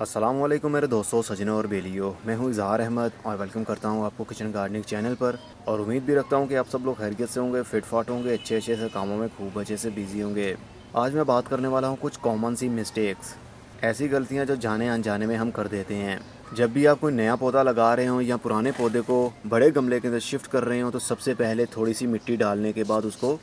अस्सलाम वालेकुम मेरे दोस्तों, सजनों और बेलियों। मैं हूं इज़हार अहमद और वेलकम करता हूं आपको किचन गार्डनिंग चैनल पर। और उम्मीद भी रखता हूं कि आप सब लोग खैरियत से होंगे, फिट फाट होंगे, अच्छे अच्छे से कामों में खूब अच्छे से बिजी होंगे। आज मैं बात करने वाला हूं कुछ कॉमन सी मिस्टेक्स, ऐसी गलतियां जो जाने अनजाने में हम कर देते हैं। जब भी आप कोई नया पौधा लगा रहे हो या पुराने पौधे को बड़े गमले के अंदर शिफ्ट कर रहे हो, तो सबसे पहले थोड़ी सी मिट्टी डालने के बाद उसको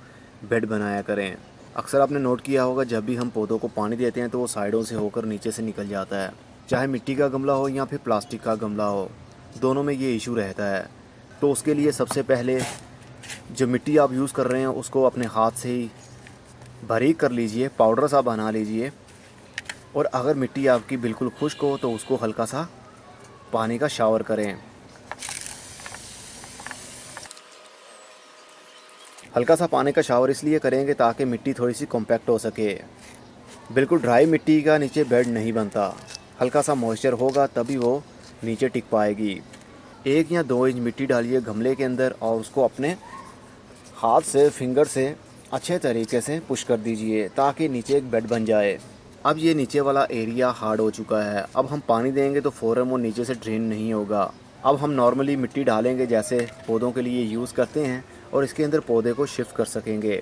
बेड बनाया करें। अक्सर आपने नोट किया होगा, जब भी हम पौधों को पानी देते हैं तो वो साइडों से होकर नीचे से निकल जाता है। चाहे मिट्टी का गमला हो या फिर प्लास्टिक का गमला हो, दोनों में ये इशू रहता है। तो उसके लिए सबसे पहले जो मिट्टी आप यूज़ कर रहे हैं उसको अपने हाथ से ही बारीक कर लीजिए, पाउडर सा बना लीजिए। और अगर मिट्टी आपकी बिल्कुल खुश्क हो तो उसको हल्का सा पानी का शावर करें। हल्का सा पानी का शावर इसलिए करेंगे ताकि मिट्टी थोड़ी सी कॉम्पैक्ट हो सके। बिल्कुल ड्राई मिट्टी का नीचे बेड नहीं बनता, हल्का सा मॉइस्चर होगा तभी वो नीचे टिक पाएगी। 1 या 2 इंच मिट्टी डालिए गमले के अंदर और उसको अपने हाथ से, फिंगर से अच्छे तरीके से पुश कर दीजिए ताकि नीचे एक बेड बन जाए। अब ये नीचे वाला एरिया हार्ड हो चुका है। अब हम पानी देंगे तो फ़ौरन वो नीचे से ड्रेन नहीं होगा। अब हम नॉर्मली मिट्टी डालेंगे जैसे पौधों के लिए यूज़ करते हैं और इसके अंदर पौधे को शिफ्ट कर सकेंगे।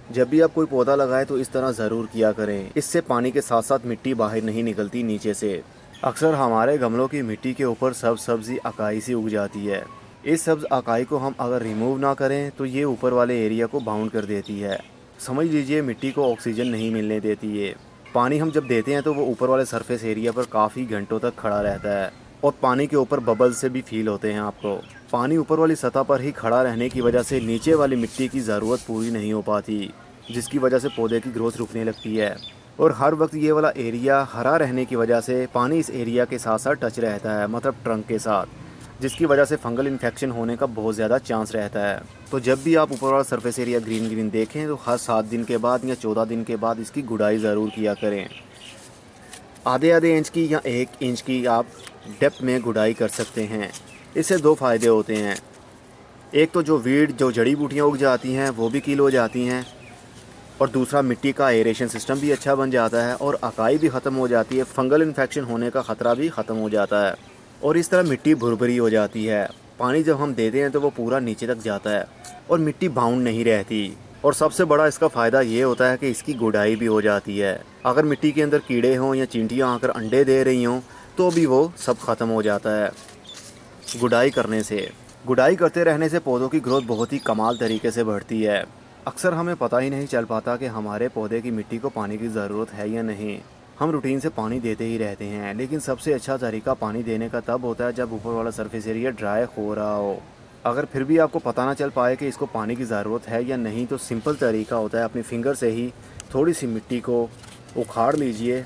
जब भी आप कोई पौधा लगाएं तो इस तरह ज़रूर किया करें, इससे पानी के साथ साथ मिट्टी बाहर नहीं निकलती नीचे से। अक्सर हमारे गमलों की मिट्टी के ऊपर सब्ज़ी अकाई सी उग जाती है। इस सब्ज़ अकाई को हम अगर रिमूव ना करें तो ये ऊपर वाले एरिया को बाउंड कर देती है। समझ लीजिए मिट्टी को ऑक्सीजन नहीं मिलने देती है। पानी हम जब देते हैं तो वो ऊपर वाले सरफेस एरिया पर काफ़ी घंटों तक खड़ा रहता है और पानी के ऊपर बबल्स से भी फील होते हैं आपको। पानी ऊपर वाली सतह पर ही खड़ा रहने की वजह से नीचे वाली मिट्टी की ज़रूरत पूरी नहीं हो पाती, जिसकी वजह से पौधे की ग्रोथ रुकने लगती है। और हर वक्त ये वाला एरिया हरा रहने की वजह से पानी इस एरिया के साथ साथ टच रहता है, मतलब ट्रंक के साथ, जिसकी वजह से फंगल इन्फेक्शन होने का बहुत ज़्यादा चांस रहता है। तो जब भी आप ऊपर वाला सरफेस एरिया ग्रीन ग्रीन देखें तो हर 7 दिन के बाद या 14 दिन के बाद इसकी गुड़ाई ज़रूर किया करें। आधे आधे इंच की या 1 इंच की आप डेप्थ में गुड़ाई कर सकते हैं। इससे 2 फ़ायदे होते हैं। एक तो जो वीड, जो जड़ी बूटियाँ उग जाती हैं वो भी किल हो जाती हैं, और दूसरा मिट्टी का एरेशन सिस्टम भी अच्छा बन जाता है और अकाई भी ख़त्म हो जाती है, फंगल इन्फेक्शन होने का ख़तरा भी ख़त्म हो जाता है। और इस तरह मिट्टी भुरभुरी हो जाती है। पानी जब हम देते हैं तो वो पूरा नीचे तक जाता है और मिट्टी बाउंड नहीं रहती। और सबसे बड़ा इसका फ़ायदा ये होता है कि इसकी गुड़ाई भी हो जाती है। अगर मिट्टी के अंदर कीड़े हों या चींटियाँ आकर अंडे दे रही हों तो भी वो सब ख़त्म हो जाता है गुड़ाई करने से। गुड़ाई करते रहने से पौधों की ग्रोथ बहुत ही कमाल तरीके से बढ़ती है। अक्सर हमें पता ही नहीं चल पाता कि हमारे पौधे की मिट्टी को पानी की ज़रूरत है या नहीं। हम रूटीन से पानी देते ही रहते हैं, लेकिन सबसे अच्छा तरीका पानी देने का तब होता है जब ऊपर वाला सरफेस एरिया ड्राई हो रहा हो। अगर फिर भी आपको पता ना चल पाए कि इसको पानी की ज़रूरत है या नहीं, तो सिंपल तरीका होता है अपनी फिंगर से ही थोड़ी सी मिट्टी को उखाड़ लीजिए,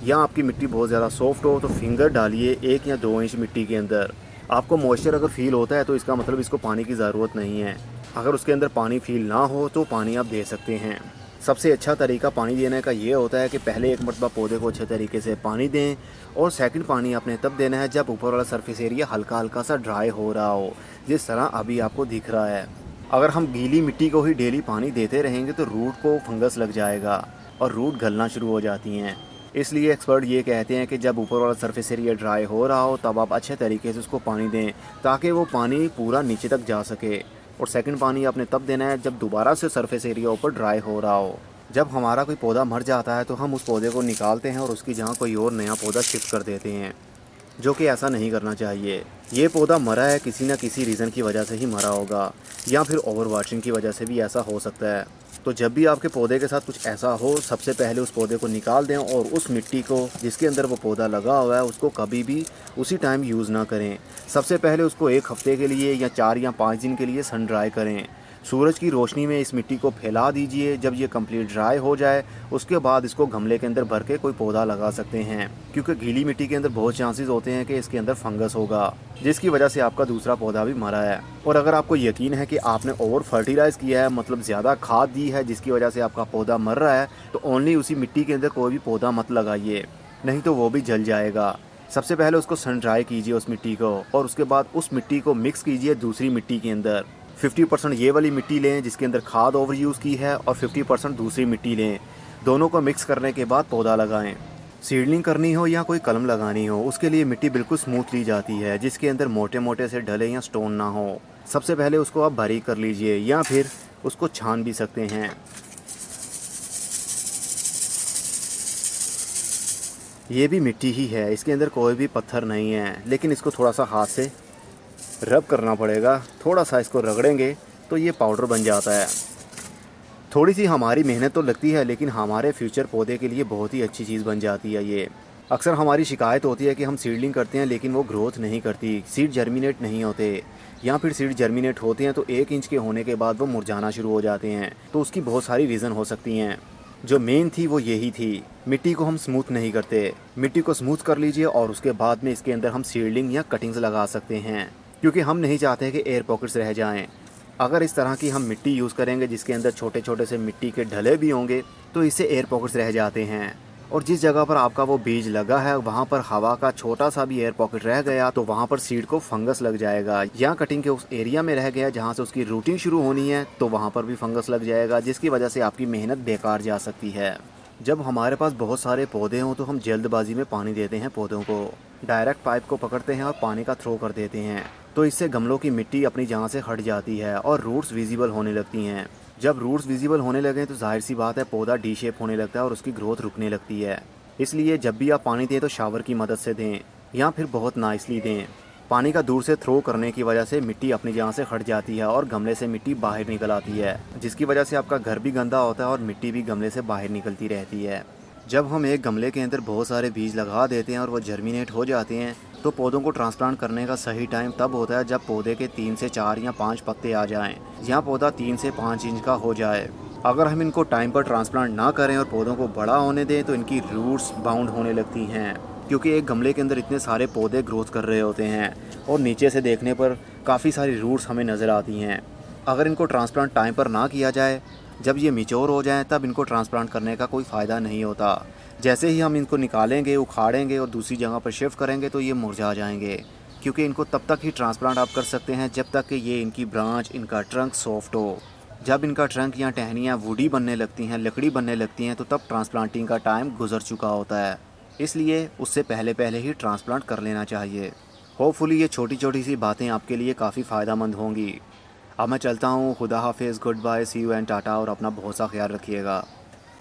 या आपकी मिट्टी बहुत ज़्यादा सॉफ्ट हो तो फिंगर डालिए 1 या 2 इंच मिट्टी के अंदर। आपको मॉइस्चर अगर फील होता है तो इसका मतलब इसको पानी की ज़रूरत नहीं है। अगर उसके अंदर पानी फील ना हो तो पानी आप दे सकते हैं। सबसे अच्छा तरीका पानी देने का ये होता है कि पहले एक मरतबा पौधे को अच्छे तरीके से पानी दें, और सेकंड पानी आपने तब देना है जब ऊपर वाला सरफेस एरिया हल्का हल्का सा ड्राई हो रहा हो, जिस तरह अभी आपको दिख रहा है। अगर हम गीली मिट्टी को ही डेली पानी देते रहेंगे तो रूट को फंगस लग जाएगा और रूट गलना शुरू हो जाती हैं। इसलिए एक्सपर्ट ये कहते हैं कि जब ऊपर वाला सरफेस एरिया ड्राई हो रहा हो तब आप अच्छे तरीके से उसको पानी दें ताकि वो पानी पूरा नीचे तक जा सके। और सेकंड पानी आपने तब देना है जब दोबारा से सरफेस एरिया ऊपर ड्राई हो रहा हो। जब हमारा कोई पौधा मर जाता है तो हम उस पौधे को निकालते हैं और उसकी जगह कोई और नया पौधा शिफ्ट कर देते हैं, जो कि ऐसा नहीं करना चाहिए। ये पौधा मरा है किसी न किसी रीज़न की वजह से ही मरा होगा, या फिर ओवर वाटरिंग की वजह से भी ऐसा हो सकता है। तो जब भी आपके पौधे के साथ कुछ ऐसा हो, सबसे पहले उस पौधे को निकाल दें और उस मिट्टी को जिसके अंदर वो पौधा लगा हुआ है उसको कभी भी उसी टाइम यूज़ ना करें। सबसे पहले उसको 1 हफ्ते के लिए या 4 या 5 दिन के लिए सन ड्राई करें। सूरज की रोशनी में इस मिट्टी को फैला दीजिए। जब ये कंप्लीट ड्राई हो जाए उसके बाद इसको गमले के अंदर भर के कोई पौधा लगा सकते हैं, क्योंकि गीली मिट्टी के अंदर बहुत चांसेस होते हैं कि इसके अंदर फंगस होगा, जिसकी वजह से आपका दूसरा पौधा भी मरा है। और अगर आपको यकीन है कि आपने ओवर फर्टिलाइज किया है, मतलब ज़्यादा खाद दी है जिसकी वजह से आपका पौधा मर रहा है, तो ओनली उसी मिट्टी के अंदर कोई भी पौधा मत लगाइए, नहीं तो वो भी जल जाएगा। सबसे पहले उसको सन ड्राई कीजिए उस मिट्टी को, और उसके बाद उस मिट्टी को मिक्स कीजिए दूसरी मिट्टी के अंदर। 50% ये वाली मिट्टी लें जिसके अंदर खाद ओवर यूज़ की है, और 50% दूसरी मिट्टी लें। दोनों को मिक्स करने के बाद पौधा लगाएं। सीडलिंग करनी हो या कोई कलम लगानी हो, उसके लिए मिट्टी बिल्कुल स्मूथ ली जाती है जिसके अंदर मोटे मोटे से ढले या स्टोन ना हो। सबसे पहले उसको आप बारीक कर लीजिए या फिर उसको छान भी सकते हैं। ये भी मिट्टी ही है, इसके अंदर कोई भी पत्थर नहीं है, लेकिन इसको थोड़ा सा हाथ से रब करना पड़ेगा। थोड़ा सा इसको रगड़ेंगे तो ये पाउडर बन जाता है। थोड़ी सी हमारी मेहनत तो लगती है, लेकिन हमारे फ्यूचर पौधे के लिए बहुत ही अच्छी चीज़ बन जाती है ये। अक्सर हमारी शिकायत होती है कि हम सीडलिंग करते हैं लेकिन वो ग्रोथ नहीं करती, सीड जर्मिनेट नहीं होते, या फिर सीड जर्मिनेट होते हैं तो 1 इंच के होने के बाद वो मुरझाना शुरू हो जाते हैं। तो उसकी बहुत सारी रीज़न हो सकती हैं। जो मेन थी वो यही थी, मिट्टी को हम स्मूथ नहीं करते। मिट्टी को स्मूथ कर लीजिए और उसके बाद में इसके अंदर हम सीडलिंग या कटिंग्स लगा सकते हैं, क्योंकि हम नहीं चाहते कि एयर पॉकेट्स रह जाएं। अगर इस तरह की हम मिट्टी यूज़ करेंगे जिसके अंदर छोटे छोटे से मिट्टी के ढले भी होंगे तो इससे एयर पॉकेट्स रह जाते हैं। और जिस जगह पर आपका वो बीज लगा है वहाँ पर हवा का छोटा सा भी एयर पॉकेट रह गया तो वहाँ पर सीड को फंगस लग जाएगा, या कटिंग के उस एरिया में रह गया जहाँ से उसकी रूटिंग शुरू होनी है तो वहाँ पर भी फंगस लग जाएगा, जिसकी वजह से आपकी मेहनत बेकार जा सकती है। जब हमारे पास बहुत सारे पौधे हों तो हम जल्दबाजी में पानी देते हैं पौधों को, डायरेक्ट पाइप को पकड़ते हैं और पानी का थ्रो कर देते हैं, तो इससे गमलों की मिट्टी अपनी जगह से हट जाती है और रूट्स विजिबल होने लगती हैं। जब रूट्स विजिबल होने लगें तो जाहिर सी बात है पौधा डी शेप होने लगता है और उसकी ग्रोथ रुकने लगती है। इसलिए जब भी आप पानी दें तो शावर की मदद से दें या फिर बहुत नाइसली दें। पानी का दूर से थ्रो करने की वजह से मिट्टी अपनी जगह से हट जाती है और गमले से मिट्टी बाहर निकल आती है, जिसकी वजह से आपका घर भी गंदा होता है और मिट्टी भी गमले से बाहर निकलती रहती है। जब हम एक गमले के अंदर बहुत सारे बीज लगा देते हैं और वो जर्मिनेट हो जाते हैं तो पौधों को ट्रांसप्लांट करने का सही टाइम तब होता है जब पौधे के 3 से 4 या 5 पत्ते आ जाएं, या पौधा 3 से 5 इंच का हो जाए। अगर हम इनको टाइम पर ट्रांसप्लांट ना करें और पौधों को बड़ा होने दें तो इनकी रूट्स बाउंड होने लगती हैं, क्योंकि एक गमले के अंदर इतने सारे पौधे ग्रोथ कर रहे होते हैं और नीचे से देखने पर काफ़ी सारी रूट्स हमें नज़र आती हैं। अगर इनको ट्रांसप्लांट टाइम पर ना किया जाए, जब ये मैच्योर हो जाएं तब इनको ट्रांसप्लांट करने का कोई फ़ायदा नहीं होता। जैसे ही हम इनको निकालेंगे, उखाड़ेंगे और दूसरी जगह पर शिफ्ट करेंगे तो ये मुरझा जाएंगे, क्योंकि इनको तब तक ही ट्रांसप्लांट आप कर सकते हैं जब तक कि ये इनकी ब्रांच, इनका ट्रंक सॉफ्ट हो। जब इनका ट्रंक या टहनियाँ वुडी बनने लगती हैं, लकड़ी बनने लगती हैं, तो तब ट्रांसप्लांटिंग का टाइम गुजर चुका होता है। इसलिए उससे पहले पहले ही ट्रांसप्लांट कर लेना चाहिए। होपफुली ये छोटी छोटी सी बातें आपके लिए काफ़ी फ़ायदेमंद होंगी। अब मैं चलता हूँ। खुदा हाफिज़, good bye, see you and tata, और अपना बहुत सा ख्याल रखिएगा।